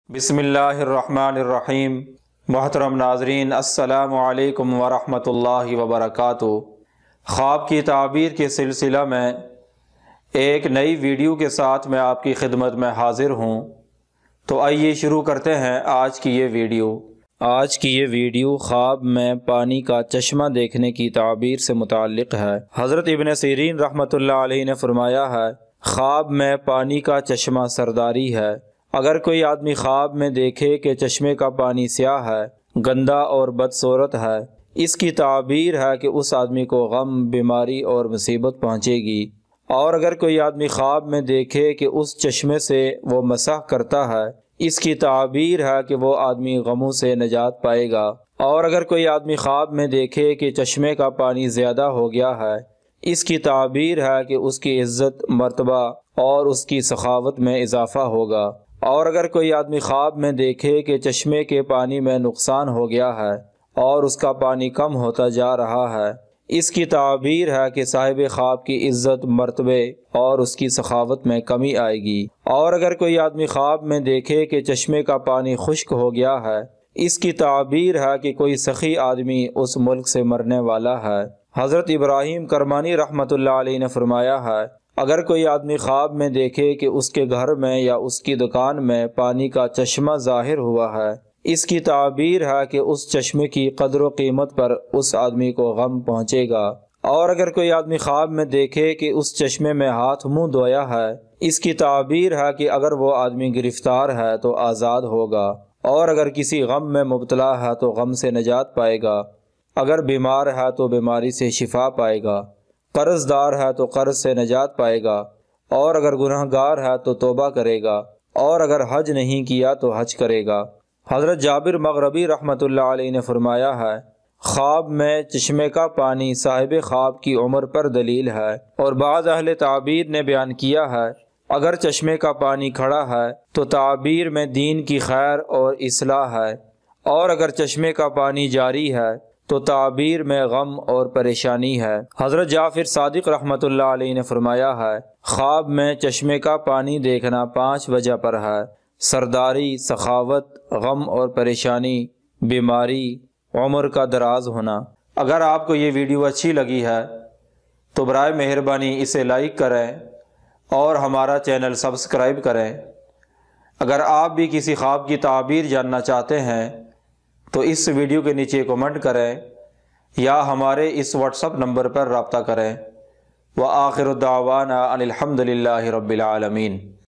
بسم اللہ الرحمن الرحیم۔ محترم ناظرین، السلام علیکم ورحمۃ اللہ وبرکاتہ۔ خواب کی تعبیر کے سلسلہ میں ایک نئی ویڈیو کے ساتھ میں آپ کی خدمت میں حاضر ہوں۔ تو آئیے شروع کرتے ہیں آج کی یہ ویڈیو۔ آج کی یہ ویڈیو خواب میں پانی کا چشمہ دیکھنے کی تعبیر سے متعلق ہے۔ حضرت ابن سیرین رحمۃ اللہ علیہ نے فرمایا ہے، خواب میں پانی کا چشمہ سرداری ہے۔ اگر کوئی آدمی خواب میں دیکھے کہ چشمے کا پانی سیاہ ہے، گندا اور بدصورت ہے، اس کی تعبیر ہے کہ اس آدمی کو غم، بیماری اور مصیبت پہنچے گی۔ اور اگر کوئی آدمی خواب میں دیکھے کہ اس چشمے سے وہ مسح کرتا ہے، اس کی تعبیر ہے کہ وہ آدمی غموں سے نجات پائے گا۔ اور اگر کوئی آدمی خواب میں دیکھے کہ چشمے کا پانی زیادہ ہو گیا ہے، اس کی تعبیر ہے کہ اس کی عزت، مرتبہ اور اس کی سخاوت میں اضافہ ہوگا۔ اور اگر کوئی آدمی خواب میں دیکھے کہ چشمے کے پانی میں نقصان ہو گیا ہے اور اس کا پانی کم ہوتا جا رہا ہے، اس کی تعبیر ہے کہ صاحب خواب کی عزت، مرتبے اور اس کی سخاوت میں کمی آئے گی۔ اور اگر کوئی آدمی خواب میں دیکھے کہ چشمے کا پانی خشک ہو گیا ہے، اس کی تعبیر ہے کہ کوئی سخی آدمی اس ملک سے مرنے والا ہے۔ حضرت ابراہیم کرمانی رحمۃ اللہ علیہ نے فرمایا ہے، اگر کوئی آدمی خواب میں دیکھے کہ اس کے گھر میں یا اس کی دکان میں پانی کا چشمہ ظاہر ہوا ہے، اس کی تعبیر ہے کہ اس چشمے کی قدر و قیمت پر اس آدمی کو غم پہنچے گا۔ اور اگر کوئی آدمی خواب میں دیکھے کہ اس چشمے میں ہاتھ منہ دھویا ہے، اس کی تعبیر ہے کہ اگر وہ آدمی گرفتار ہے تو آزاد ہوگا۔ اور اگر کسی غم میں مبتلا ہے تو غم سے نجات پائے گا۔ اگر بیمار ہے تو بیماری سے شفا پائے گا۔ قرض دار ہے تو قرض سے نجات پائے گا۔ اور اگر گناہ گار ہے تو توبہ کرے گا۔ اور اگر حج نہیں کیا تو حج کرے گا۔ حضرت جابر مغربی رحمۃ اللہ علیہ نے فرمایا ہے، خواب میں چشمے کا پانی صاحب خواب کی عمر پر دلیل ہے۔ اور بعض اہل تعبیر نے بیان کیا ہے، اگر چشمے کا پانی کھڑا ہے تو تعبیر میں دین کی خیر اور اصلاح ہے، اور اگر چشمے کا پانی جاری ہے تو تعبیر میں غم اور پریشانی ہے۔ حضرت جعفر صادق رحمۃ اللہ علیہ نے فرمایا ہے، خواب میں چشمے کا پانی دیکھنا 5 وجہ پر ہے: سرداری، سخاوت، غم اور پریشانی، بیماری، عمر کا دراز ہونا۔ اگر آپ کو یہ ویڈیو اچھی لگی ہے تو برائے مہربانی اسے لائک کریں اور ہمارا چینل سبسکرائب کریں۔ اگر آپ بھی کسی خواب کی تعبیر جاننا چاہتے ہیں تو اس ویڈیو کے نیچے کمنٹ کریں یا ہمارے اس واٹس ایپ نمبر پر رابطہ کریں۔ وآخر دعوانا ان الحمد للہ رب العالمین۔